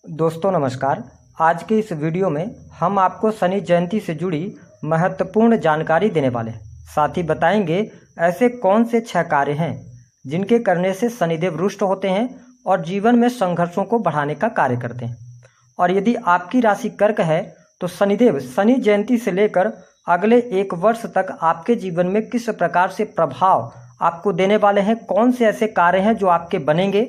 दोस्तों नमस्कार। आज के इस वीडियो में हम आपको शनि जयंती से जुड़ी महत्वपूर्ण जानकारी देने वाले हैं। साथ ही बताएंगे ऐसे कौन से 6 कार्य हैं जिनके करने से शनिदेव रुष्ट होते हैं और जीवन में संघर्षों को बढ़ाने का कार्य करते हैं। और यदि आपकी राशि कर्क है तो शनिदेव शनि जयंती से लेकर अगले 1 वर्ष तक आपके जीवन में किस प्रकार से प्रभाव आपको देने वाले हैं, कौन से ऐसे कार्य हैं जो आपके बनेंगे,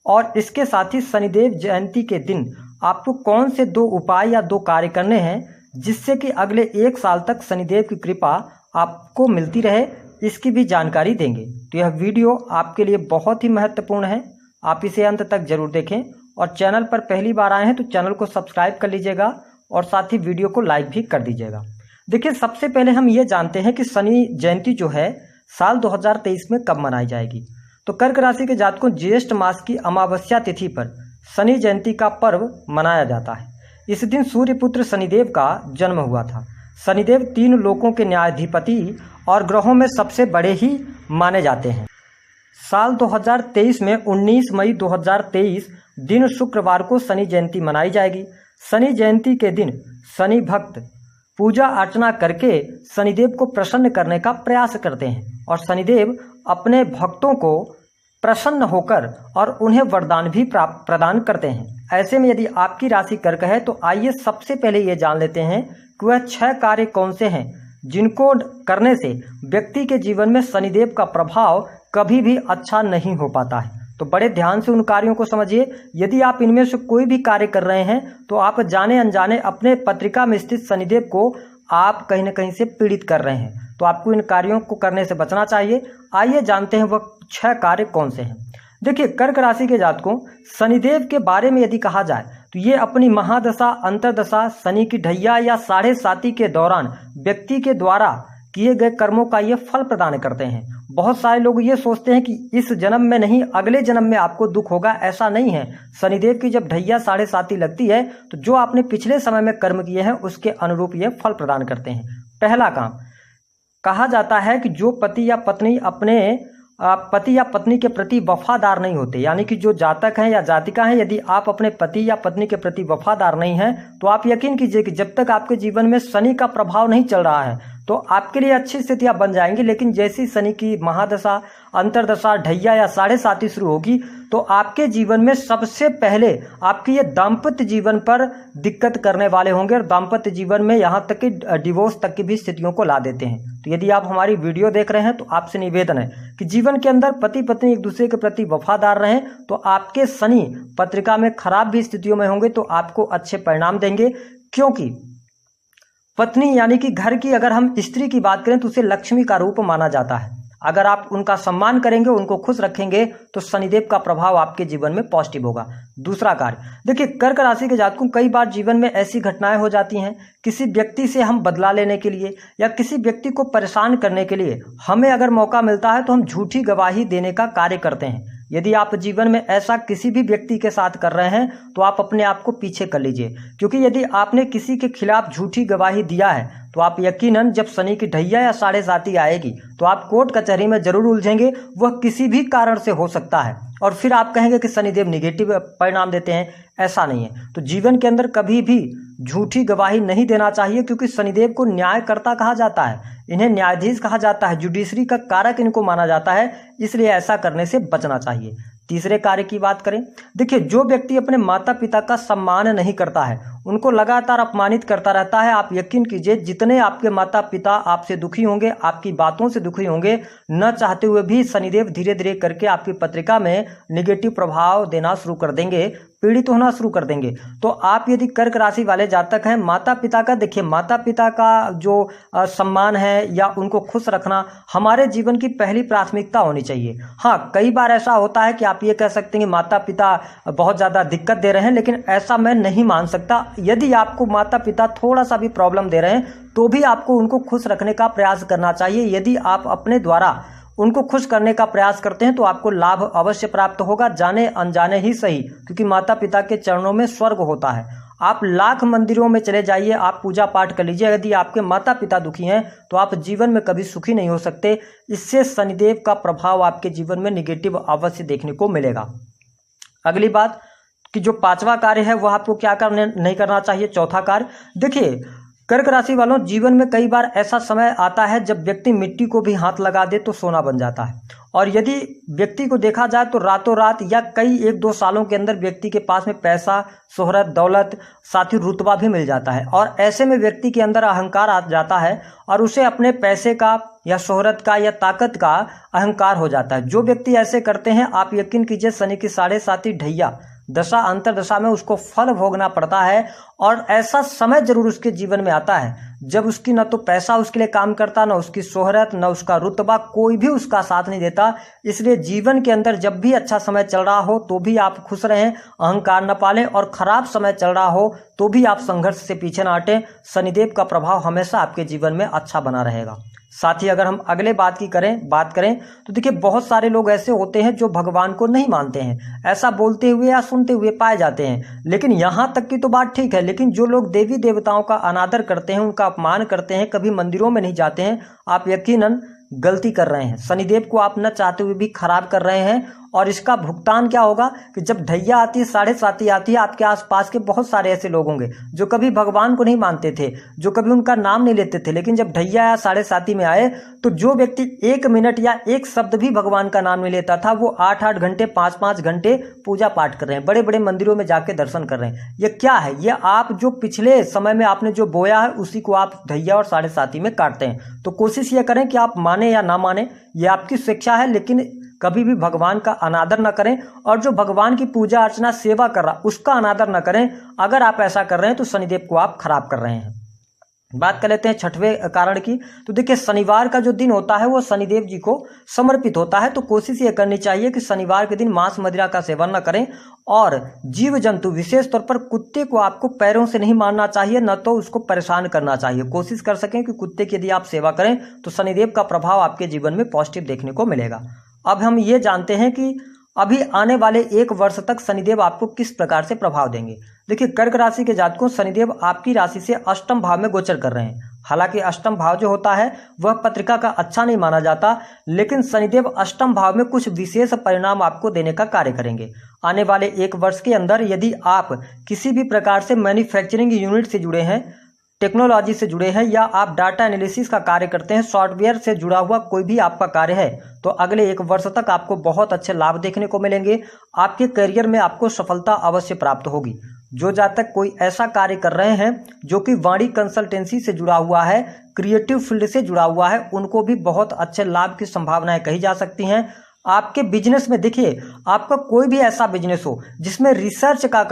और इसके साथ ही शनिदेव जयंती के दिन आपको कौन से 2 उपाय या 2 कार्य करने हैं जिससे कि अगले 1 साल तक शनिदेव की कृपा आपको मिलती रहे, इसकी भी जानकारी देंगे। तो यह वीडियो आपके लिए बहुत ही महत्वपूर्ण है, आप इसे अंत तक जरूर देखें। और चैनल पर पहली बार आए हैं तो चैनल को सब्सक्राइब कर लीजिएगा और साथ ही वीडियो को लाइक भी कर दीजिएगा। देखिए, सबसे पहले हम ये जानते हैं कि शनि जयंती जो है साल 2023 में कब मनाई जाएगी। तो कर्क राशि के जातकों, ज्येष्ठ मास की अमावस्या तिथि पर शनि जयंती का पर्व मनाया जाता है। इस दिन सूर्यपुत्र शनिदेव का जन्म हुआ था। शनिदेव 3 लोकों के न्यायाधिपति और ग्रहों में सबसे बड़े ही माने जाते हैं। साल 2023 में 19 मई 2023 दिन शुक्रवार को शनि जयंती मनाई जाएगी। शनि जयंती के दिन शनि भक्त पूजा अर्चना करके शनिदेव को प्रसन्न करने का प्रयास करते हैं और शनिदेव अपने भक्तों को प्रसन्न होकर और उन्हें वरदान भी प्रदान करते हैं। ऐसे में यदि आपकी राशि कर्क है तो आइए सबसे पहले ये जान लेते हैं कि वह 6 कार्य कौन से हैं जिनको करने से व्यक्ति के जीवन में शनिदेव का प्रभाव कभी भी अच्छा नहीं हो पाता है। तो बड़े ध्यान से उन कार्यों को समझिए। यदि आप इनमें से कोई भी कार्य कर रहे हैं तो आप जाने अनजाने अपने पत्रिका में स्थित शनिदेव को आप कहीं न कहीं से पीड़ित कर रहे हैं, तो आपको इन कार्यों को करने से बचना चाहिए। आइए जानते हैं वह 6 कार्य कौन से हैं। देखिए, कर्क राशि के जातकों, शनिदेव के बारे में यदि कहा जाए तो ये अपनी महादशा, अंतरदशा, शनि की ढैया या 7.5 के दौरान व्यक्ति के द्वारा किए गए कर्मों का ये फल प्रदान करते हैं। बहुत सारे लोग ये सोचते हैं कि इस जन्म में नहीं अगले जन्म में आपको दुख होगा, ऐसा नहीं है। शनिदेव की जब ढैया 7.5 लगती है तो जो आपने पिछले समय में कर्म किए हैं उसके अनुरूप ये फल प्रदान करते हैं। पहला काम, कहा जाता है कि जो पति या पत्नी अपने पति या पत्नी के प्रति वफादार नहीं होते, यानी कि जो जातक हैं या जातिका हैं, यदि आप अपने पति या पत्नी के प्रति वफादार नहीं हैं तो आप यकीन कीजिए कि जब तक आपके जीवन में शनि का प्रभाव नहीं चल रहा है तो आपके लिए अच्छी स्थितियां बन जाएंगी। लेकिन जैसी शनि की महादशा, अंतरदशा, ढैया या 7.5 शुरू होगी तो आपके जीवन में सबसे पहले आपके ये दाम्पत्य जीवन पर दिक्कत करने वाले होंगे और दाम्पत्य जीवन में यहाँ तक कि डिवोर्स तक की भी स्थितियों को ला देते हैं। तो यदि आप हमारी वीडियो देख रहे हैं तो आपसे निवेदन है कि जीवन के अंदर पति पत्नी एक दूसरे के प्रति वफादार रहें, तो आपके शनि पत्रिका में खराब भी स्थितियों में होंगे तो आपको अच्छे परिणाम देंगे। क्योंकि पत्नी यानी कि घर की, अगर हम स्त्री की बात करें तो उसे लक्ष्मी का रूप माना जाता है। अगर आप उनका सम्मान करेंगे, उनको खुश रखेंगे तो शनिदेव का प्रभाव आपके जीवन में पॉजिटिव होगा। दूसरा कार्य, देखिए, कर्क राशि के जातकों, कई बार जीवन में ऐसी घटनाएं हो जाती हैं, किसी व्यक्ति से हम बदला लेने के लिए या किसी व्यक्ति को परेशान करने के लिए हमें अगर मौका मिलता है तो हम झूठी गवाही देने का कार्य करते हैं। यदि आप जीवन में ऐसा किसी भी व्यक्ति के साथ कर रहे हैं तो आप अपने आप को पीछे कर लीजिए, क्योंकि यदि आपने किसी के खिलाफ झूठी गवाही दिया है तो आप यकीनन जब शनि की ढैया या 7.5 आएगी तो आप कोर्ट कचहरी में जरूर उलझेंगे। वह किसी भी कारण से हो सकता है और फिर आप कहेंगे कि शनिदेव निगेटिव परिणाम देते हैं, ऐसा नहीं है। तो जीवन के अंदर कभी भी झूठी गवाही नहीं देना चाहिए, क्योंकि शनिदेव को न्यायकर्ता कहा जाता है, इन्हें न्यायाधीश कहा जाता है, जुडिशरी का कारक इनको माना जाता है, इसलिए ऐसा करने से बचना चाहिए। तीसरे कार्य की बात करें, देखिए, जो व्यक्ति अपने माता पिता का सम्मान नहीं करता है, उनको लगातार अपमानित करता रहता है, आप यकीन कीजिए जितने आपके माता पिता आपसे दुखी होंगे, आपकी बातों से दुखी होंगे, न चाहते हुए भी शनिदेव धीरे धीरे करके आपकी पत्रिका में निगेटिव प्रभाव देना शुरू कर देंगे, पीड़ित होना शुरू कर देंगे। तो आप यदि कर्क राशि वाले जातक हैं, माता पिता का, देखिए, माता पिता का जो सम्मान है या उनको खुश रखना हमारे जीवन की पहली प्राथमिकता होनी चाहिए। हाँ, कई बार ऐसा होता है कि आप ये कह सकते हैं कि माता पिता बहुत ज़्यादा दिक्कत दे रहे हैं, लेकिन ऐसा मैं नहीं मान सकता। यदि आपको माता पिता थोड़ा सा भी प्रॉब्लम दे रहे हैं तो भी आपको उनको खुश रखने का प्रयास करना चाहिए। यदि आप अपने द्वारा उनको खुश करने का प्रयास करते हैं तो आपको लाभ अवश्य प्राप्त होगा, जाने अनजाने ही सही, क्योंकि माता पिता के चरणों में स्वर्ग होता है। आप लाख मंदिरों में चले जाइए, आप पूजा पाठ कर लीजिए, यदि आपके माता पिता दुखी हैं तो आप जीवन में कभी सुखी नहीं हो सकते। इससे शनिदेव का प्रभाव आपके जीवन में निगेटिव अवश्य देखने को मिलेगा। अगली बात, कि जो पांचवा कार्य है वह आपको क्या करने नहीं करना चाहिए। चौथा कार्य देखिए, कर्क राशि वालों, जीवन में कई बार ऐसा समय आता है जब व्यक्ति मिट्टी को भी हाथ लगा दे तो सोना बन जाता है, और यदि व्यक्ति को देखा जाए तो रातों रात या कई 1-2 सालों के अंदर व्यक्ति के पास में पैसा, शोहरत, दौलत, साथ ही रुतबा भी मिल जाता है, और ऐसे में व्यक्ति के अंदर अहंकार आ जाता है और उसे अपने पैसे का या शोहरत का या ताकत का अहंकार हो जाता है। जो व्यक्ति ऐसे करते हैं, आप यकीन कीजिए शनि की 7.5 ढैया दशा अंतरदशा में उसको फल भोगना पड़ता है, और ऐसा समय जरूर उसके जीवन में आता है जब उसकी न तो पैसा उसके लिए काम करता, न उसकी शोहरत, न उसका रुतबा, कोई भी उसका साथ नहीं देता। इसलिए जीवन के अंदर जब भी अच्छा समय चल रहा हो तो भी आप खुश रहें, अहंकार न पालें, और खराब समय चल रहा हो तो भी आप संघर्ष से पीछे न हटें। शनिदेव का प्रभाव हमेशा आपके जीवन में अच्छा बना रहेगा। साथ ही अगर हम अगले बात करें तो देखिए, बहुत सारे लोग ऐसे होते हैं जो भगवान को नहीं मानते हैं, ऐसा बोलते हुए या सुनते हुए पाए जाते हैं। लेकिन यहाँ तक की तो बात ठीक है, लेकिन जो लोग देवी देवताओं का अनादर करते हैं, उनका अपमान करते हैं, कभी मंदिरों में नहीं जाते हैं, आप यकीनन गलती कर रहे हैं। शनिदेव को आप न चाहते हुए भी खराब कर रहे हैं, और इसका भुगतान क्या होगा कि जब ढैया आती है, 7.5 आती है, आपके आसपास के बहुत सारे ऐसे लोग होंगे जो कभी भगवान को नहीं मानते थे, जो कभी उनका नाम नहीं लेते थे, लेकिन जब ढैया या 7.5 में आए तो जो व्यक्ति 1 मिनट या 1 शब्द भी भगवान का नाम नहीं लेता था, वो 8-8 घंटे, 5-5 घंटे पूजा पाठ कर रहे हैं, बड़े बड़े मंदिरों में जाके दर्शन कर रहे हैं। ये क्या है? ये आप जो पिछले समय में आपने जो बोया है उसी को आप ढैया और 7.5 में काटते हैं। तो कोशिश ये करें कि आप माने या ना माने, ये आपकी शिक्षा है, लेकिन कभी भी भगवान का अनादर न करें, और जो भगवान की पूजा अर्चना सेवा कर रहा उसका अनादर न करें। अगर आप ऐसा कर रहे हैं तो शनिदेव को आप खराब कर रहे हैं। बात कर लेते हैं छठवें कारण की। तो देखिए, शनिवार का जो दिन होता है वो शनिदेव जी को समर्पित होता है, तो कोशिश ये करनी चाहिए कि शनिवार के दिन मांस मदिरा का सेवन न करें, और जीव जंतु विशेष तौर पर कुत्ते को आपको पैरों से नहीं मारना चाहिए, न तो उसको परेशान करना चाहिए। कोशिश कर सकें कि कुत्ते की यदि आप सेवा करें तो शनिदेव का प्रभाव आपके जीवन में पॉजिटिव देखने को मिलेगा। अब हम ये जानते हैं कि अभी आने वाले 1 वर्ष तक शनिदेव आपको किस प्रकार से प्रभाव देंगे। देखिए, कर्क राशि के जातकों, शनिदेव आपकी राशि से अष्टम भाव में गोचर कर रहे हैं। हालांकि अष्टम भाव जो होता है वह पत्रिका का अच्छा नहीं माना जाता, लेकिन शनिदेव अष्टम भाव में कुछ विशेष परिणाम आपको देने का कार्य करेंगे। आने वाले 1 वर्ष के अंदर यदि आप किसी भी प्रकार से मैन्युफैक्चरिंग यूनिट से जुड़े हैं, टेक्नोलॉजी से जुड़े हैं, या आप डाटा एनालिसिस का कार्य करते हैं, सॉफ्टवेयर से जुड़ा हुआ कोई भी आपका कार्य है, तो अगले 1 वर्ष तक आपको बहुत अच्छे लाभ देखने को मिलेंगे। आपके करियर में आपको सफलता अवश्य प्राप्त होगी। जो जातक कोई ऐसा कार्य कर रहे हैं जो कि वाणी कंसल्टेंसी से जुड़ा हुआ है, क्रिएटिव फील्ड से जुड़ा हुआ है, उनको भी बहुत अच्छे लाभ की संभावनाएं कही जा सकती हैं। आपके बिजनेस में देखिए, आपका कोई भी ऐसा बिजनेस हो जिसमें रिसर्च का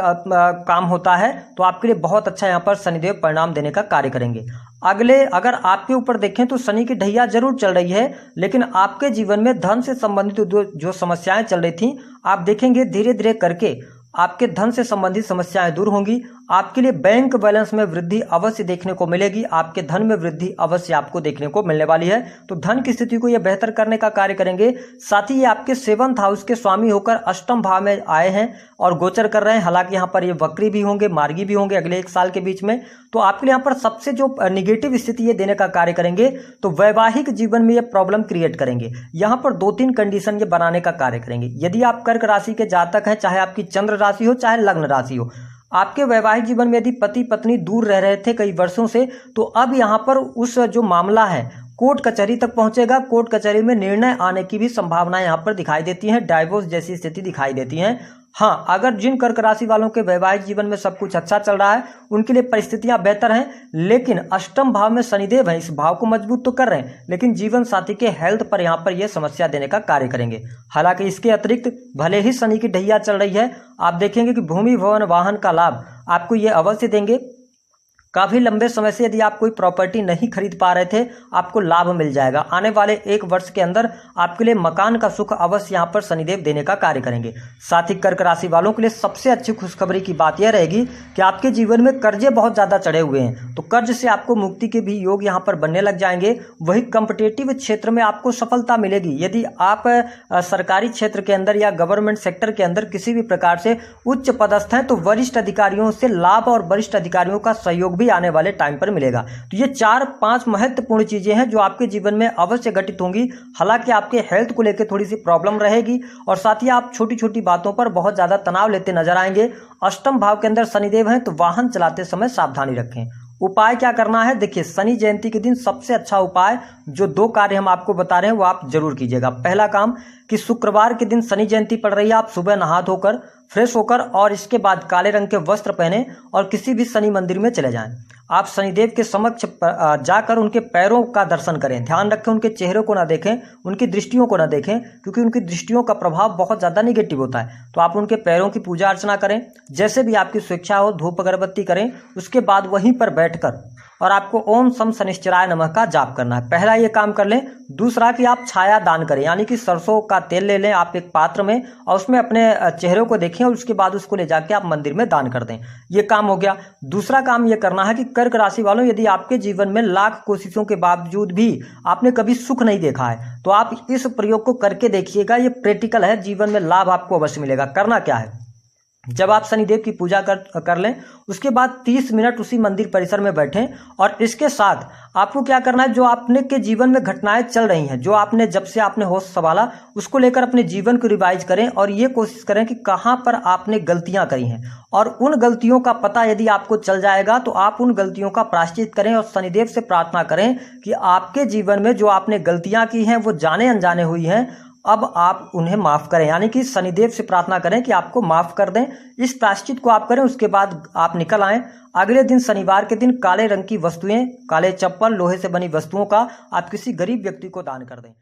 काम होता है, तो आपके लिए बहुत अच्छा यहाँ पर शनिदेव परिणाम देने का कार्य करेंगे। अगर आपके ऊपर देखें तो शनि की ढैया जरूर चल रही है, लेकिन आपके जीवन में धन से संबंधित जो समस्याएं चल रही थी, आप देखेंगे धीरे धीरे करके आपके धन से संबंधित समस्याएं दूर होंगी। आपके लिए बैंक बैलेंस में वृद्धि अवश्य देखने को मिलेगी, आपके धन में वृद्धि अवश्य आपको देखने को मिलने वाली है। तो धन की स्थिति को यह बेहतर करने का कार्य करेंगे। साथ ही ये आपके 7th हाउस के स्वामी होकर अष्टम भाव में आए हैं और गोचर कर रहे हैं। हालांकि यहाँ पर ये वक्री भी होंगे, मार्गी भी होंगे अगले 1 साल के बीच में। तो आपके लिए यहाँ पर सबसे जो निगेटिव स्थिति ये देने का कार्य करेंगे, तो वैवाहिक जीवन में ये प्रॉब्लम क्रिएट करेंगे। यहाँ पर 2-3 कंडीशन ये बनाने का कार्य करेंगे। यदि आप कर्क राशि के जातक हैं, चाहे आपकी चंद्र राशि हो चाहे लग्न राशि हो, आपके वैवाहिक जीवन में यदि पति पत्नी दूर रह रहे थे कई वर्षों से, तो अब यहाँ पर उस जो मामला है कोर्ट कचहरी तक पहुंचेगा। कोर्ट कचहरी में निर्णय आने की भी संभावनाएं यहाँ पर दिखाई देती हैं, डाइवोर्स जैसी स्थिति दिखाई देती हैं। हाँ, अगर जिन कर्क राशि वालों के वैवाहिक जीवन में सब कुछ अच्छा चल रहा है, उनके लिए परिस्थितियां बेहतर हैं, लेकिन अष्टम भाव में शनिदेव है, इस भाव को मजबूत तो कर रहे हैं, लेकिन जीवन साथी के हेल्थ पर यहाँ पर यह समस्या देने का कार्य करेंगे। हालांकि इसके अतिरिक्त भले ही शनि की ढैया चल रही है, आप देखेंगे कि भूमि भवन वाहन का लाभ आपको ये अवश्य देंगे। काफी लंबे समय से यदि आप कोई प्रॉपर्टी नहीं खरीद पा रहे थे, आपको लाभ मिल जाएगा। आने वाले 1 वर्ष के अंदर आपके लिए मकान का सुख अवश्य यहाँ पर शनिदेव देने का कार्य करेंगे। साथ ही कर्क राशि वालों के लिए सबसे अच्छी खुशखबरी की बात यह रहेगी कि आपके जीवन में कर्जे बहुत ज्यादा चढ़े हुए हैं, तो कर्ज से आपको मुक्ति के भी योग यहाँ पर बनने लग जाएंगे। वही कॉम्पिटिटिव क्षेत्र में आपको सफलता मिलेगी। यदि आप सरकारी क्षेत्र के अंदर या गवर्नमेंट सेक्टर के अंदर किसी भी प्रकार से उच्च पदस्थ हैं, तो वरिष्ठ अधिकारियों से लाभ और वरिष्ठ अधिकारियों का सहयोग भी आने वाले टाइम पर मिलेगा। तो ये 4-5 महत्वपूर्ण चीजें हैं जो आपके जीवन में अवश्य घटित होंगी। हालांकि आपके हेल्थ को लेकर थोड़ी सी प्रॉब्लम रहेगी, और साथ ही आप छोटी छोटी बातों पर बहुत ज्यादा तनाव लेते नजर आएंगे। अष्टम भाव के अंदर शनिदेव हैं तो वाहन चलाते समय सावधानी रखें। उपाय क्या करना है, देखिए शनि जयंती के दिन सबसे अच्छा उपाय जो 2 कार्य हम आपको बता रहे हैं वो आप जरूर कीजिएगा। पहला काम कि शुक्रवार के दिन शनि जयंती पड़ रही है, आप सुबह नहा धोकर फ्रेश होकर और इसके बाद काले रंग के वस्त्र पहने और किसी भी शनि मंदिर में चले जाएं। आप शनिदेव के समक्ष जाकर उनके पैरों का दर्शन करें। ध्यान रखें उनके चेहरे को ना देखें, उनकी दृष्टियों को ना देखें, क्योंकि उनकी दृष्टियों का प्रभाव बहुत ज़्यादा निगेटिव होता है। तो आप उनके पैरों की पूजा अर्चना करें, जैसे भी आपकी स्वेच्छा हो, धूप अगरबत्ती करें। उसके बाद वहीं पर बैठकर और आपको ओम सम शनिश्चराय नमः का जाप करना है। पहला ये काम कर लें। दूसरा कि आप छाया दान करें, यानी कि सरसों का तेल ले लें आप एक पात्र में और उसमें अपने चेहरे को देखें और उसके बाद उसको ले जाके आप मंदिर में दान कर दें। ये काम हो गया। दूसरा काम ये करना है कि कर्क राशि वालों, यदि आपके जीवन में लाख कोशिशों के बावजूद भी आपने कभी सुख नहीं देखा है तो आप इस प्रयोग को करके देखिएगा। ये प्रैक्टिकल है, जीवन में लाभ आपको अवश्य मिलेगा। करना क्या है, जब आप शनिदेव की पूजा कर लें उसके बाद 30 मिनट उसी मंदिर परिसर में बैठें और इसके साथ आपको क्या करना है, जो आपने के जीवन में घटनाएं चल रही हैं, जो आपने जब से आपने होश संभाला उसको लेकर अपने जीवन को रिवाइज करें और ये कोशिश करें कि कहां पर आपने गलतियां करी हैं और उन गलतियों का पता यदि आपको चल जाएगा तो आप उन गलतियों का प्रायश्चित करें और शनिदेव से प्रार्थना करें कि आपके जीवन में जो आपने गलतियां की हैं वो जाने अनजाने हुई हैं, अब आप उन्हें माफ करें। यानी कि शनिदेव से प्रार्थना करें कि आपको माफ कर दें। इस प्रायश्चित को आप करें, उसके बाद आप निकल आएं। अगले दिन शनिवार के दिन काले रंग की वस्तुएं, काले चप्पल, लोहे से बनी वस्तुओं का आप किसी गरीब व्यक्ति को दान कर दें।